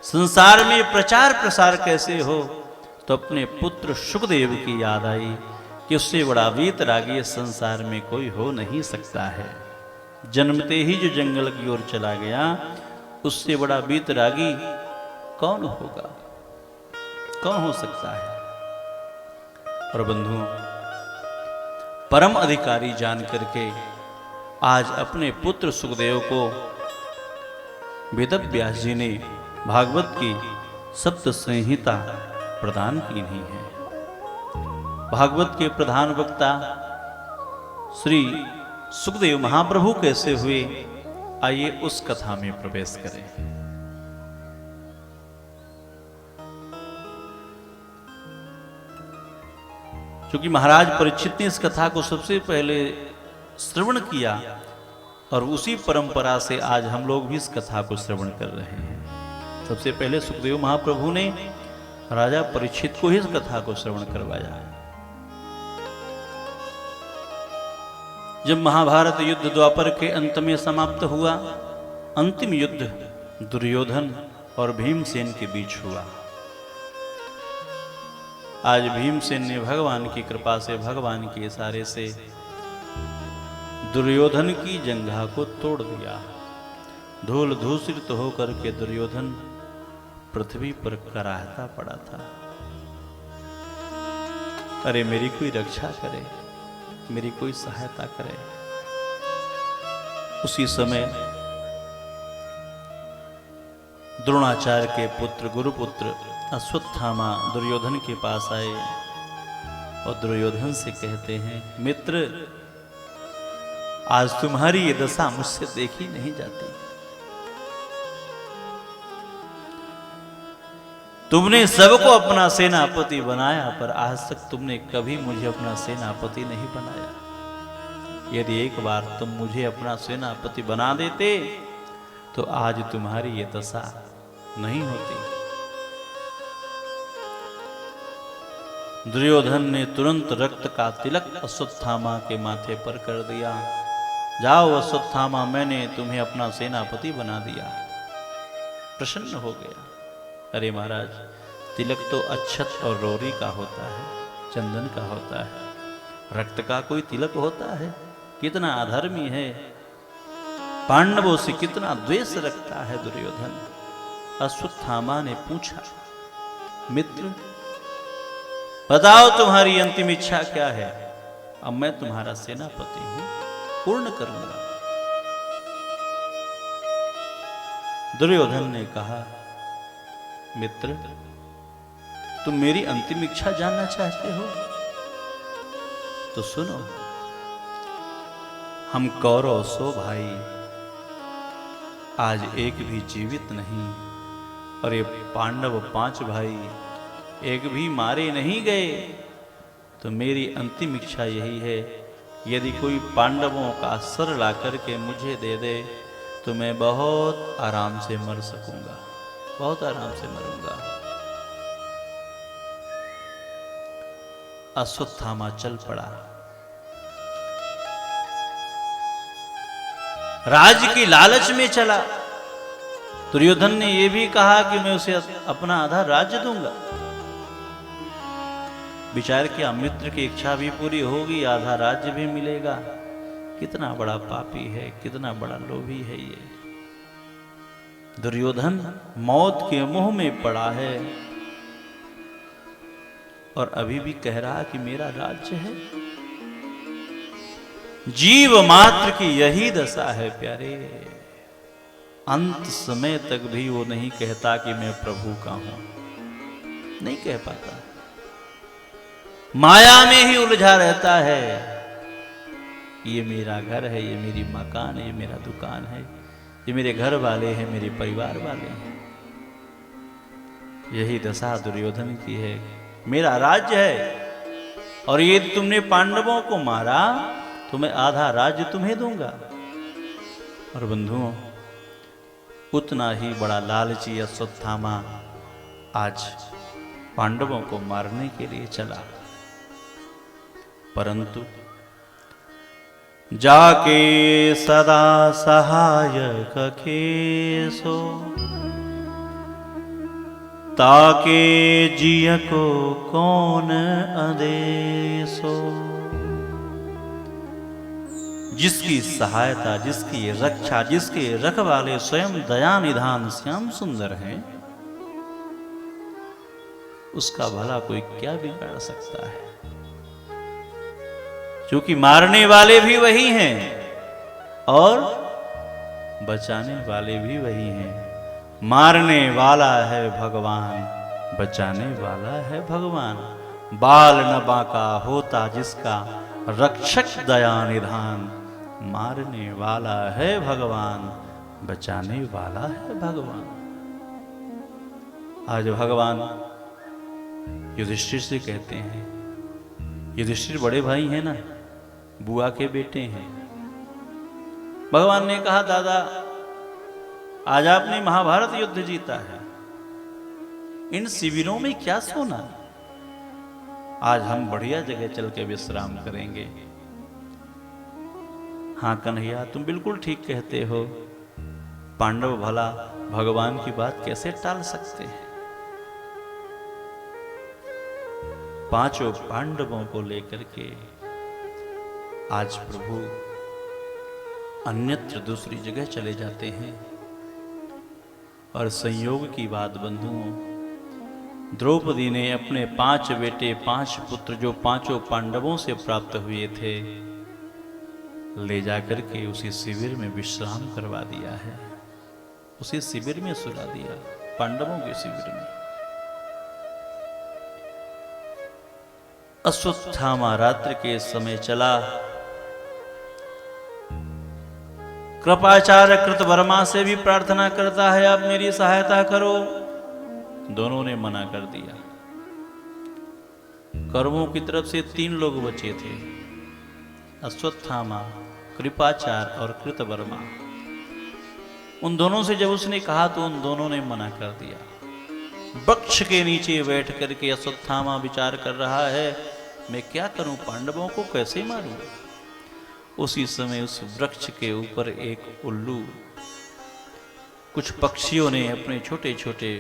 संसार में प्रचार प्रसार कैसे हो, तो अपने पुत्र सुखदेव की याद आई कि उससे बड़ा वीतरागी संसार में कोई हो नहीं सकता है। जन्मते ही जो जंगल की ओर चला गया, उससे बड़ा वीतरागी कौन होगा, कौन हो सकता है। और बंधुओं, परम अधिकारी जान करके आज अपने पुत्र सुखदेव को वेदव्यास जी ने भागवत की सप्त संहिता प्रदान की नहीं है। भागवत के प्रधान वक्ता श्री सुखदेव महाप्रभु कैसे हुए, आइए उस कथा में प्रवेश करें। क्योंकि महाराज परीक्षित ने इस कथा को सबसे पहले श्रवण किया और उसी परंपरा से आज हम लोग भी इस कथा को श्रवण कर रहे हैं। सबसे पहले सुखदेव महाप्रभु ने राजा परीक्षित को ही इस कथा को श्रवण करवाया। जब महाभारत युद्ध द्वापर के अंत में समाप्त हुआ, अंतिम युद्ध दुर्योधन और भीमसेन के बीच हुआ। आज भीमसेन ने भगवान की कृपा से, भगवान के इशारे से दुर्योधन की जंघा को तोड़ दिया। धूल धूसरित होकर के दुर्योधन पृथ्वी पर कराहता पड़ा था। अरे मेरी कोई रक्षा करे, मेरी कोई सहायता करे। उसी समय द्रोणाचार्य के पुत्र गुरुपुत्र अश्वत्थामा दुर्योधन के पास आए और दुर्योधन से कहते हैं, मित्र आज तुम्हारी ये दशा मुझसे देखी नहीं जाती। तुमने सबको अपना सेनापति बनाया, पर आज तक तुमने कभी मुझे अपना सेनापति नहीं बनाया। यदि एक बार तुम मुझे अपना सेनापति बना देते तो आज तुम्हारी ये दशा नहीं होती। दुर्योधन ने तुरंत रक्त का तिलक अश्वत्थामा के माथे पर कर दिया। जाओ अश्वत्थामा, मैंने तुम्हें अपना सेनापति बना दिया। प्रसन्न हो गया। अरे महाराज, तिलक तो अक्षत और रोरी का होता है, चंदन का होता है, रक्त का कोई तिलक होता है? कितना अधर्मी है, पांडवों से कितना द्वेष रखता है दुर्योधन। अश्वत्थामा ने पूछा, मित्र बताओ तुम्हारी अंतिम इच्छा क्या है? अब मैं तुम्हारा सेनापति हूं, पूर्ण करूंगा। दुर्योधन ने कहा, मित्र तुम मेरी अंतिम इच्छा जानना चाहते हो तो सुनो। हम कौरव 100 भाई आज एक भी जीवित नहीं, और ये पांडव 5 भाई एक भी मारे नहीं गए। तो मेरी अंतिम इच्छा यही है, यदि कोई पांडवों का सर ला करके मुझे दे दे तो मैं बहुत आराम से मर सकूंगा, बहुत आराम से मरूंगा। अश्वत्थामा चल पड़ा। राज्य की लालच में चला। दुर्योधन ने यह भी कहा कि मैं उसे अपना आधा राज्य दूंगा। विचार किया, मित्र की इच्छा भी पूरी होगी, आधा राज्य भी मिलेगा। कितना बड़ा पापी है, कितना बड़ा लोभी है ये दुर्योधन। मौत के मुंह में पड़ा है और अभी भी कह रहा कि मेरा राज्य है। जीव मात्र की यही दशा है प्यारे। अंत समय तक भी वो नहीं कहता कि मैं प्रभु का हूं, नहीं कह पाता। माया में ही उलझा रहता है। ये मेरा घर है, ये मेरी मकान है, ये मेरा दुकान है, ये मेरे घर वाले हैं, मेरे परिवार वाले हैं। यही दशा दुर्योधन की है। मेरा राज्य है और ये तुमने पांडवों को मारा तो मैं आधा राज्य तुम्हें दूंगा। और बंधुओं, उतना ही बड़ा लालची अश्वत्थामा आज पांडवों को मारने के लिए चला, परंतु जाके सदा सहायक खेसो ताके जिय को कौन आदेशो। जिसकी सहायता, जिसकी रक्षा, जिसके रखवाले स्वयं दया निधान श्याम सुंदर हैं, उसका भला कोई क्या बिगाड़ सकता है। क्योंकि मारने वाले भी वही हैं और बचाने वाले भी वही हैं। मारने वाला है भगवान, बचाने वाला है भगवान। बाल न बांका होता जिसका, रक्षक दया निधान। मारने वाला है भगवान, बचाने वाला है भगवान। आज भगवान युधिष्ठिर से कहते हैं, युधिष्ठिर बड़े भाई हैं ना, बुआ के बेटे हैं। भगवान ने कहा दादा आज आपने महाभारत युद्ध जीता है, इन शिविरों में क्या सोना, आज हम बढ़िया जगह चल के विश्राम करेंगे। हाँ कन्हैया तुम बिल्कुल ठीक कहते हो, पांडव भला भगवान की बात कैसे टाल सकते हैं। पांचों पांडवों को लेकर के आज प्रभु अन्यत्र दूसरी जगह चले जाते हैं। और संयोग की बात बंधुओं, द्रौपदी ने अपने 5 बेटे 5 पुत्र जो पांचों पांडवों से प्राप्त हुए थे, ले जाकर के उसी शिविर में विश्राम करवा दिया है। उसी शिविर में सुला दिया, पांडवों के शिविर में। अश्वत्थामा रात्रि के समय चला, कृपाचार्य कृतवर्मा से भी प्रार्थना करता है आप मेरी सहायता करो। दोनों ने मना कर दिया। कौरवों की तरफ से 3 लोग बचे थे, अश्वत्थामा, कृपाचार्य और कृतवर्मा। उन दोनों से जब उसने कहा तो उन दोनों ने मना कर दिया। वृक्ष के नीचे बैठ करके अश्वत्थामा विचार कर रहा है, मैं क्या करूं, पांडवों को कैसे मारूं। उसी समय उस वृक्ष के ऊपर एक उल्लू, कुछ पक्षियों ने अपने छोटे छोटे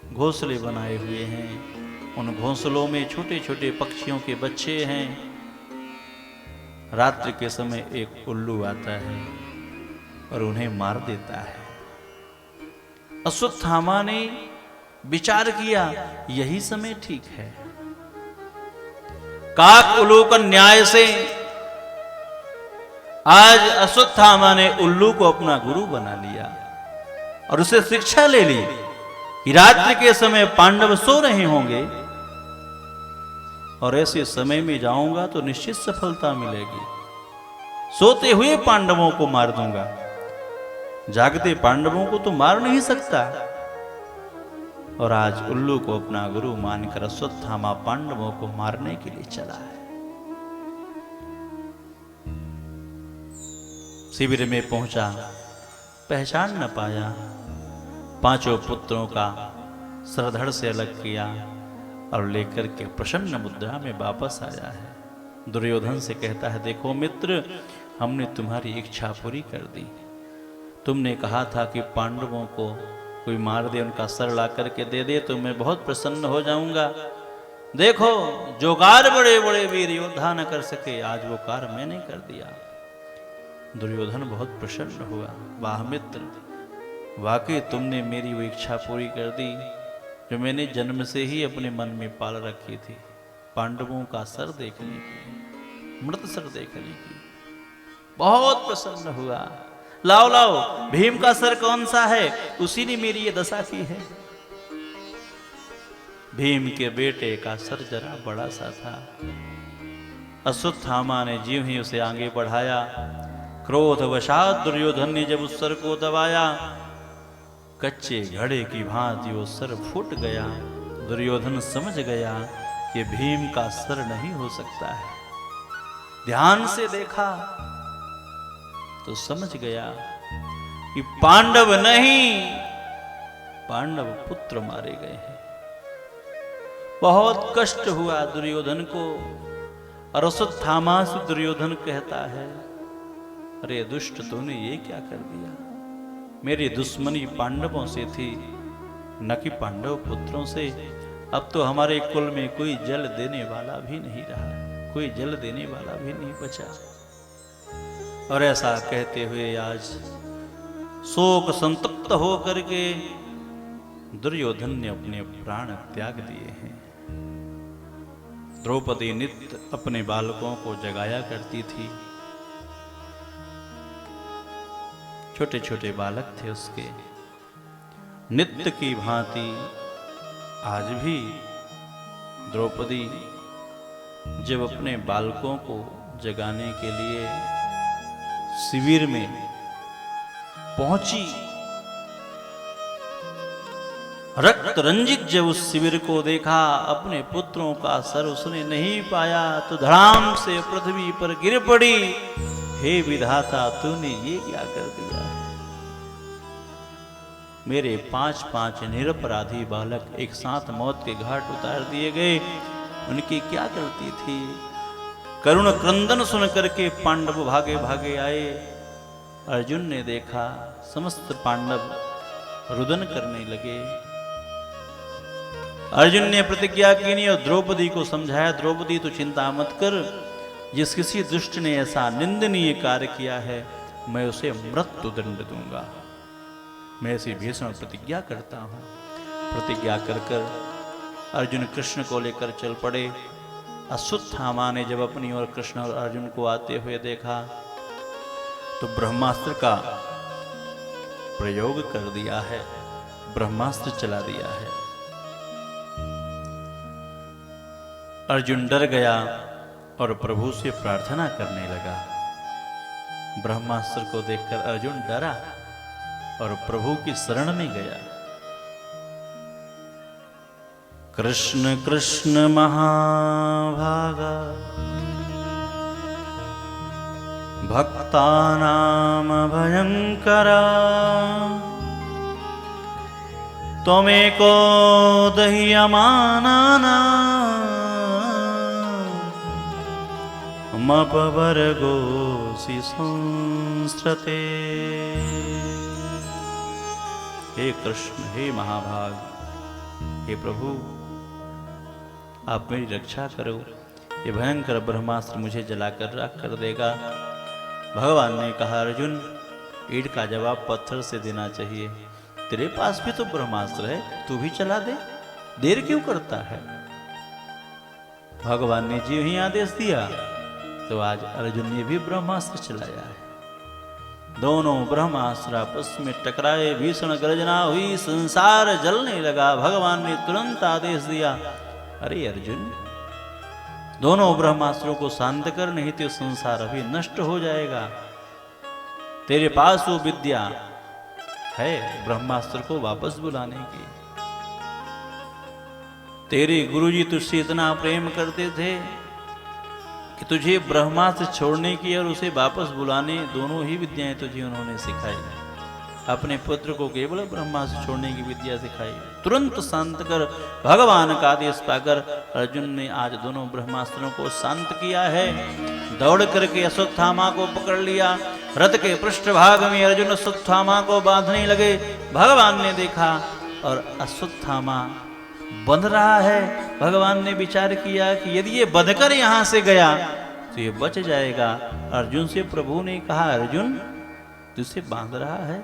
घोंसले बनाए हुए हैं, उन घोंसलों में छोटे छोटे पक्षियों के बच्चे हैं। रात्रि के समय एक उल्लू आता है और उन्हें मार देता है। अश्वत्थामा ने विचार किया यही समय ठीक है, काक उलूकन न्याय से आज अश्वत्थामा ने उल्लू को अपना गुरु बना लिया और उसे शिक्षा ले ली कि रात्रि के समय पांडव सो रहे होंगे और ऐसे समय में जाऊंगा तो निश्चित सफलता मिलेगी। सोते हुए पांडवों को मार दूंगा, जागते पांडवों को तो मार नहीं सकता। और आज उल्लू को अपना गुरु मानकर अश्वत्थामा पांडवों को मारने के लिए चला है। शिविर में पहुंचा, पहचान न पाया, पांचों पुत्रों का सरधड़ से अलग किया और लेकर के प्रसन्न मुद्रा में वापस आया है। दुर्योधन से कहता है, देखो मित्र, हमने तुम्हारी इच्छा पूरी कर दी। तुमने कहा था कि पांडवों को कोई मार दे, उनका सर ला करके दे दे तो मैं बहुत प्रसन्न हो जाऊंगा। देखो जो कार्य बड़े बड़े वीर योद्धा न कर सके, आज वो कार्य मैंने कर दिया। दुर्योधन बहुत प्रसन्न हुआ, वाह मित्र, वाकई तुमने मेरी वो इच्छा पूरी कर दी जो मैंने जन्म से ही अपने मन में पाल रखी थी, पांडवों का सर देखने की, मृत सर देखने की। बहुत प्रसन्न हुआ। लाओ लाओ, भीम का सर कौन सा है, उसी ने मेरी ये दशा की है। भीम के बेटे का सर जरा बड़ा सा था। अश्वत्थामा ने ज्यों ही उसे आगे बढ़ाया, क्रोधवशात दुर्योधन ने जब उस सर को दबाया, कच्चे घड़े की भांति वो सर फूट गया। दुर्योधन समझ गया कि भीम का सर नहीं हो सकता है। ध्यान से देखा तो समझ गया कि पांडव नहीं, पांडव पुत्र मारे गए हैं। बहुत कष्ट हुआ दुर्योधन को। और अश्वत्थामा से दुर्योधन कहता है, अरे दुष्ट, तूने ये क्या कर दिया। मेरी दुश्मनी पांडवों से थी, न कि पांडव पुत्रों से। अब तो हमारे कुल में कोई जल देने वाला भी नहीं रहा, कोई जल देने वाला भी नहीं बचा। और ऐसा कहते हुए आज शोक संतप्त हो करके दुर्योधन ने अपने प्राण त्याग दिए हैं। द्रौपदी नित्य अपने बालकों को जगाया करती थी। छोटे छोटे बालक थे उसके। नित्य की भांति आज भी द्रौपदी जब अपने बालकों को जगाने के लिए शिविर में पहुंची, रक्त रंजित जब उस शिविर को देखा, अपने पुत्रों का सर उसने नहीं पाया तो धड़ाम से पृथ्वी पर गिर पड़ी। हे विधाता, तूने ये क्या कर दिया है? मेरे 5 निरपराधी बालक एक साथ मौत के घाट उतार दिए गए। उनकी क्या गलती थी? करुण क्रंदन सुन करके पांडव भागे भागे आए। अर्जुन ने देखा, समस्त पांडव रुदन करने लगे। अर्जुन ने प्रतिज्ञा की नहीं और द्रौपदी को समझाया, द्रौपदी तो चिंता मत कर, जिस किसी दुष्ट ने ऐसा निंदनीय कार्य किया है मैं उसे मृत्यु दंड दूंगा। मैं ऐसी भीषण प्रतिज्ञा करता हूं। प्रतिज्ञा कर कर अर्जुन कृष्ण को लेकर चल पड़े। अश्वत्थामा ने जब अपनी ओर कृष्ण और अर्जुन को आते हुए देखा तो ब्रह्मास्त्र का प्रयोग कर दिया है, ब्रह्मास्त्र चला दिया है। अर्जुन डर गया और प्रभु से प्रार्थना करने लगा। ब्रह्मास्त्र को देखकर अर्जुन डरा और प्रभु की शरण में गया। कृष्ण कृष्ण महाभागा भक्तानाम भयंकरा त्वमेको दह्यमानानां मपवर्गोऽसि संस्रते। हे कृष्ण, हे महाभाग, हे प्रभु, आप मेरी रक्षा करो। ये भयंकर ब्रह्मास्त्र मुझे जलाकर राख कर देगा। भगवान ने कहा, अर्जुन, ईंट का जवाब पत्थर से देना चाहिए। तेरे पास भी तो ब्रह्मास्त्र है, तू भी चला दे, देर क्यों करता है? भगवान ने जी ही आदेश दिया तो आज अर्जुन ने भी ब्रह्मास्त्र चलाया है। दोनों ब्रह्मास्त्र आपस में टकराए, भीषण गर्जना हुई, संसार जलने लगा। भगवान ने तुरंत आदेश दिया, अरे अर्जुन, दोनों ब्रह्मास्त्रों को शांत कर, नहीं तो संसार अभी नष्ट हो जाएगा। तेरे पास वो विद्या है ब्रह्मास्त्र को वापस बुलाने की। तेरे गुरुजी तुझसे इतना प्रेम करते थे कि तुझे ब्रह्मास्त्र छोड़ने की और उसे वापस बुलाने, दोनों ही विद्याएं तुझे उन्होंने सिखाई। अपने पुत्र को केवल ब्रह्मास्त्र छोड़ने की विद्या सिखाई। तुरंत शांत कर, भगवान का आदेश पाकर अर्जुन ने आज दोनों ब्रह्मास्त्रों को शांत किया है। दौड़ करके अश्वत्थामा को पकड़ लिया। रथ के पृष्ठभाग में अर्जुन अश्वत्थामा को बांधने लगे। भगवान ने देखा और अश्वत्थामा बंध रहा है। भगवान ने विचार किया कि यदि ये बंधकर यहां से गया तो ये बच जाएगा। अर्जुन से प्रभु ने कहा, अर्जुन, तुझसे बांध रहा है,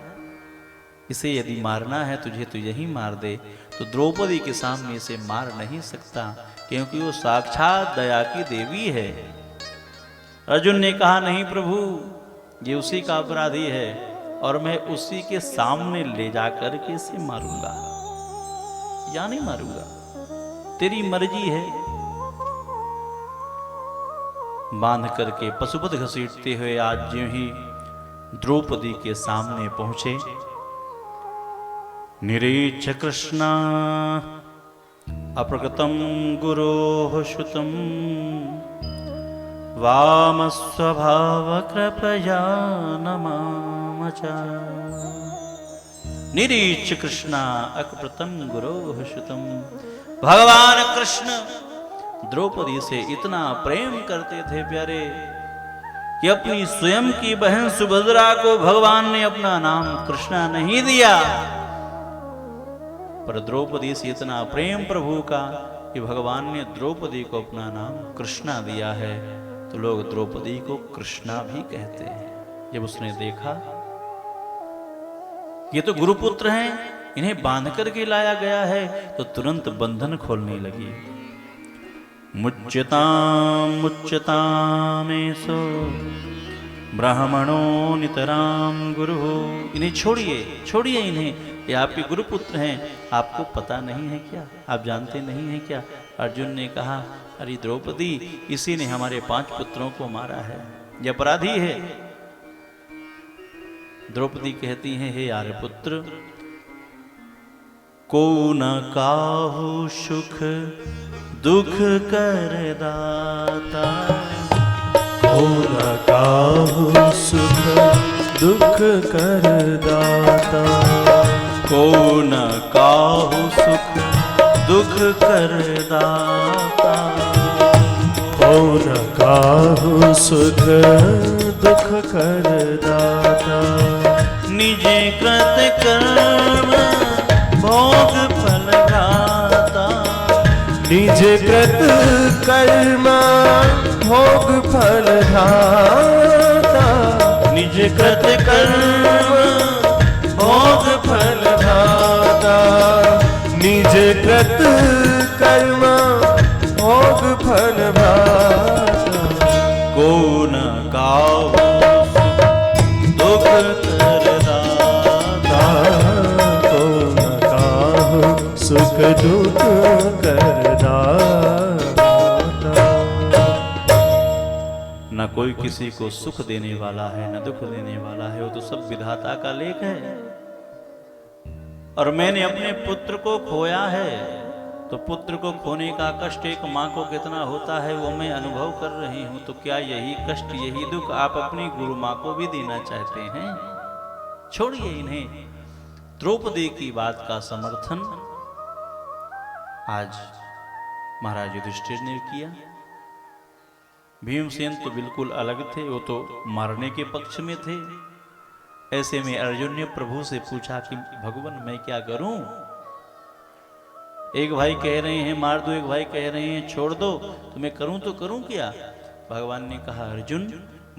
इसे यदि मारना है तुझे तो यही मार दे। तो द्रौपदी के सामने इसे मार नहीं सकता, क्योंकि वो साक्षात दया की देवी है। अर्जुन ने कहा, नहीं प्रभु, ये उसी का अपराधी है और मैं उसी के सामने ले जाकर के इसे मारूंगा या नहीं मारूंगा, तेरी मर्जी है। बांध करके पशुपत घसीटते हुए आज ज्यों ही द्रौपदी के सामने पहुंचे, निरीक्ष कृष्णा अप्रकृतं गुरोः श्रुतं वाम स्वभाव कृपया नमामचा। निरीक्ष कृष्णा अप्रकृतं गुरोः श्रुतं। भगवान कृष्ण द्रौपदी से इतना प्रेम करते थे प्यारे कि अपनी स्वयं की बहन सुभद्रा को भगवान ने अपना नाम कृष्णा नहीं दिया। पर द्रौपदी से इतना प्रेम प्रभु का कि भगवान ने द्रौपदी को अपना नाम कृष्णा दिया है, तो लोग द्रौपदी को कृष्णा भी कहते हैं। जब उसने देखा ये तो गुरुपुत्र हैं, इन्हें बांध करके लाया गया है, तो तुरंत बंधन खोलने लगी। मुच्यताम मुच्यतामेषु ब्राह्मणो नितराम गुरु। इन्हें छोड़िए, छोड़िए इन्हें, ये आपके गुरुपुत्र हैं, आपको पता नहीं है क्या, आप जानते नहीं हैं क्या? अर्जुन ने कहा, अरे द्रौपदी, इसी ने हमारे 5 पुत्रों को मारा है, ये अपराधी है। द्रौपदी कहती हैं, हे आर्यपुत्र, को न काहू सुख दुख कर दाता, को न काहू सुख दुख कर दाता, को न काहू सुख दुख कर दाता, को न काहू सुख दुख कर दाता, निज कृत कर्म भोग फल दाता, निज कृत कर्म भोग फल दाता, निज कृत कर्म भोग फल दाता, निज कृत कर्म भोग फल दाता, को न काहू दुख कर दाता, को न काहू सुख दुख कर दाता। न कोई किसी को सुख देने वाला है, न दुख देने वाला है, वो तो सब विधाता का लेख है। और मैंने अपने पुत्र को खोया है, तो पुत्र को खोने का कष्ट एक माँ को कितना होता है वो मैं अनुभव कर रही हूं। तो क्या यही कष्ट, यही दुख आप अपनी गुरु माँ को भी देना चाहते हैं? छोड़िए इन्हें। द्रौपदी की बात का समर्थन आज महाराज युधिष्ठिर ने किया। भीमसेन तो बिल्कुल अलग थे, वो तो मारने के पक्ष में थे। ऐसे में अर्जुन ने प्रभु से पूछा कि भगवान मैं क्या करूं? एक भाई कह रहे हैं मार दो, एक भाई कह रहे हैं छोड़ दो, तो मैं करूं तो करूं क्या? भगवान ने कहा, अर्जुन,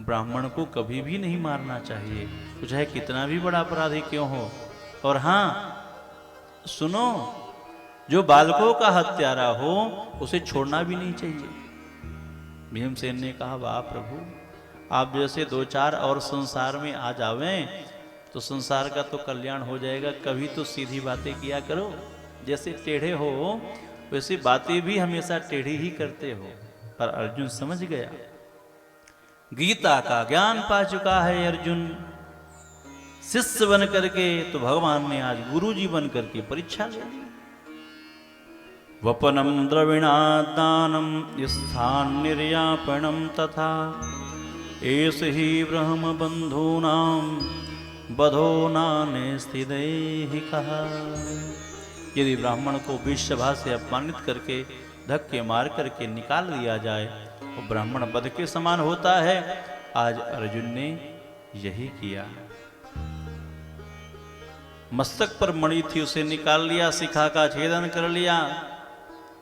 ब्राह्मण को कभी भी नहीं मारना चाहिए, तो चाहे कितना भी बड़ा अपराधी क्यों हो। और हाँ सुनो, जो बालकों का हत्यारा हो उसे छोड़ना भी नहीं चाहिए। भीमसेन ने कहा, वाह प्रभु, आप जैसे 2-4 और संसार में आ जावें तो संसार का तो कल्याण हो जाएगा। कभी तो सीधी बातें किया करो, जैसे टेढ़े हो वैसे बातें भी हमेशा टेढ़ी ही करते हो। पर अर्जुन समझ गया, गीता का ज्ञान पा चुका है अर्जुन, शिष्य बन करके, तो भगवान ने आज गुरुजी बन करके परीक्षा ले ली। वपनम द्रविणादानम स्थान निर्यापणम तथा एस ही ब्रह्म बंधूनाम बधो नाने स्थिदेहि कहा। यदि ब्राह्मण को विषसभा से अपमानित करके धक्के मार करके निकाल दिया जाए तो ब्राह्मण बध के समान होता है। आज अर्जुन ने यही किया। मस्तक पर मणि थी, उसे निकाल लिया, शिखा का छेदन कर लिया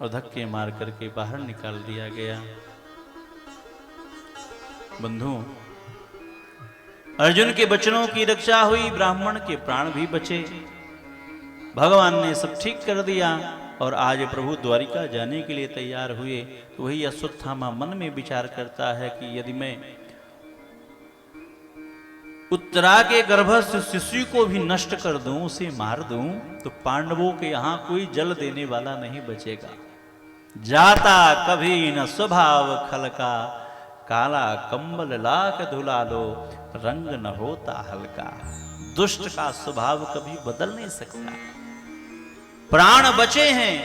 और धक्के मार करके बाहर निकाल दिया गया। बंधु, अर्जुन के वचनों की रक्षा हुई, ब्राह्मण के प्राण भी बचे। भगवान ने सब ठीक कर दिया और आज प्रभु द्वारिका जाने के लिए तैयार हुए। तो वही अश्वत्थामा मन में विचार करता है कि यदि मैं उत्तरा के गर्भ से शिशु को भी नष्ट कर दूं, उसे मार दूं, तो पांडवों के यहां कोई जल देने वाला नहीं बचेगा। जाता कभी न स्वभाव खल का, काला कंबल लाख धुला लो, रंग न होता हल्का। दुष्ट का स्वभाव कभी बदल नहीं सकता। प्राण बचे हैं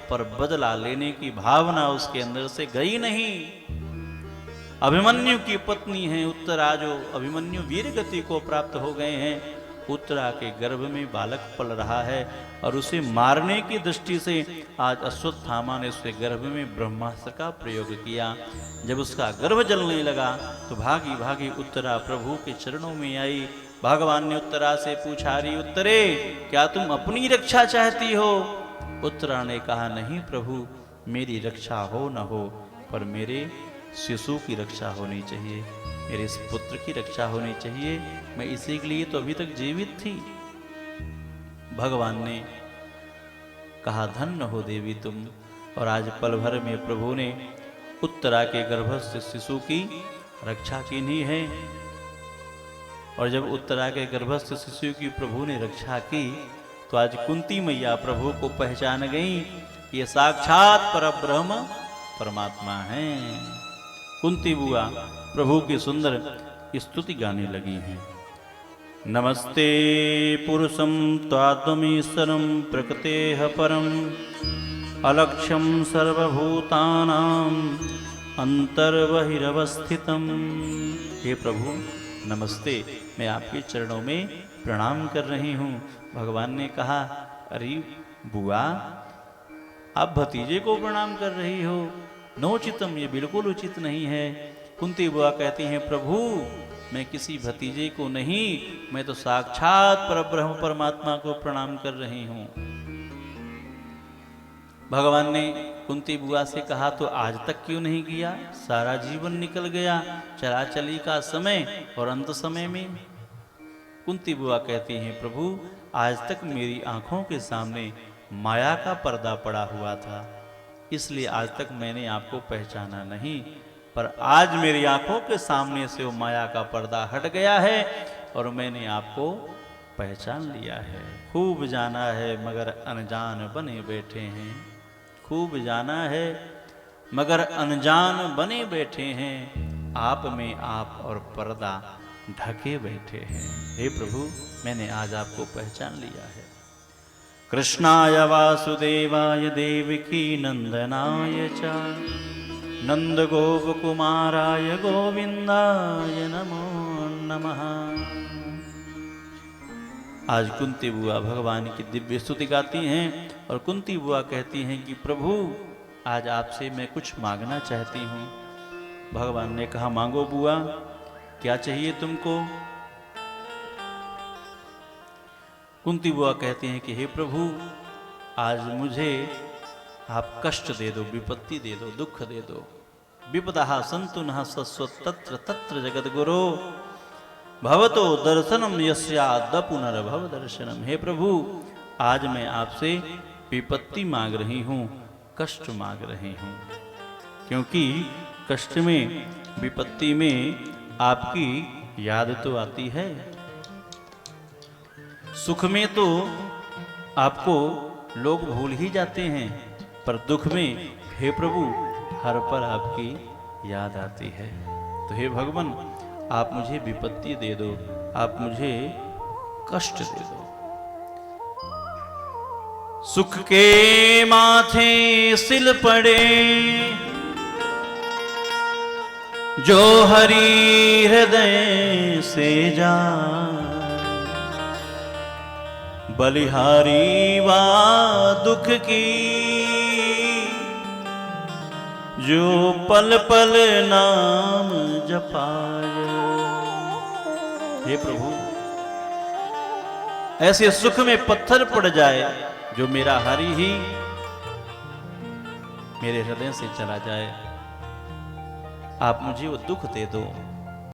पर बदला लेने की भावना उसके अंदर से गई नहीं। अभिमन्यु की पत्नी है उत्तरा, जो अभिमन्यु वीर गति को प्राप्त हो गए हैं। उत्तरा के गर्भ में बालक पल रहा है और उसे मारने की दृष्टि से आज अश्वत्थामा ने उसके गर्भ में ब्रह्मास्त्र का प्रयोग किया। जब उसका गर्भ जलने लगा तो भागी भागी उत्तरा प्रभु के चरणों में आई, भगवान ने उत्तरा से पूछा, री उत्तरे, क्या तुम अपनी रक्षा चाहती हो? उत्तरा ने कहा, नहीं प्रभु, मेरी रक्षा हो न हो, पर मेरे शिशु की रक्षा होनी चाहिए, मेरे इस पुत्र की रक्षा होनी चाहिए, मैं इसी के लिए तो अभी तक जीवित थी। भगवान ने कहा, धन्य हो देवी तुम, और आज पल भर में प्रभु ने उत्तरा के गर्भस्थ शिशु की रक्षा की है। और जब उत्तरा के गर्भस्थ शिशु की प्रभु ने रक्षा की, तो आज कुंती मैया प्रभु को पहचान गई, ये साक्षात परब्रह्म परमात्मा हैं। कुंती बुआ प्रभु की सुंदर स्तुति गाने लगी हैं। नमस्ते पुरुषं त्वात्मीश्वरं प्रकृतेः परं अलक्ष्यं सर्वभूतानां अंतर्बहिरवस्थितं। हे प्रभु नमस्ते, मैं आपके चरणों में प्रणाम कर रही हूँ। भगवान ने कहा, अरे बुआ, आप भतीजे को प्रणाम कर रही हो, नोचितम, ये बिल्कुल उचित नहीं है। कुंती बुआ कहती हैं, प्रभु मैं किसी भतीजे को नहीं, मैं तो साक्षात परब्रह्म परमात्मा को प्रणाम कर रही हूँ। भगवान ने कुंती बुआ से कहा, तो आज तक क्यों नहीं किया? सारा जीवन निकल गया, चला चली का समय और अंत समय में। कुंती बुआ कहती हैं, प्रभु आज तक मेरी आंखों के सामने माया का पर्दा पड़ा हुआ था, इसलिए आज तक मैंने आपको पहचाना नहीं, पर आज मेरी आंखों के सामने से वो माया का पर्दा हट गया है और मैंने आपको पहचान लिया है। खूब जाना है मगर अनजान बने बैठे हैं, खूब जाना है मगर अनजान बने बैठे हैं, आप में आप और पर्दा ढके बैठे हैं। हे प्रभु, मैंने आज आपको पहचान लिया है। कृष्णाय वासुदेवाय देवकी नंदनाय च नंद गोप कुमाराय गोविंदाय नमो नमः। आज कुंती बुआ भगवान की दिव्य स्तुति गाती हैं और कुंती बुआ कहती हैं कि प्रभु आज आपसे मैं कुछ मांगना चाहती हूँ। भगवान ने कहा, मांगो बुआ, क्या चाहिए तुमको? कुंती बुआ कहती हैं कि हे प्रभु, आज मुझे आप कष्ट दे दो, विपत्ति दे दो, दुख दे दो। विपदा सन्तु नः सस्व तत्र तत्र जगद्गुरो भवतो दर्शनम यस्याद्य पुनर्भव दर्शनम। हे प्रभु, आज मैं आपसे विपत्ति मांग रही हूँ, कष्ट मांग रही हूँ, क्योंकि कष्ट में, विपत्ति में आपकी याद तो आती है। सुख में तो आपको लोग भूल ही जाते हैं, पर दुख में हे प्रभु हर पर आपकी याद आती है। तो हे भगवान, आप मुझे विपत्ति दे दो, आप मुझे कष्ट दे दो। सुख के माथे सिल पड़े जो हरि हृदय से जा, बलिहारी वा दुख की जो पल पल नाम जपाए। हे प्रभु, ऐसे सुख में पत्थर पड़ जाए जो मेरा हरि ही मेरे हृदय से चला जाए, आप मुझे वो दुख दे दो।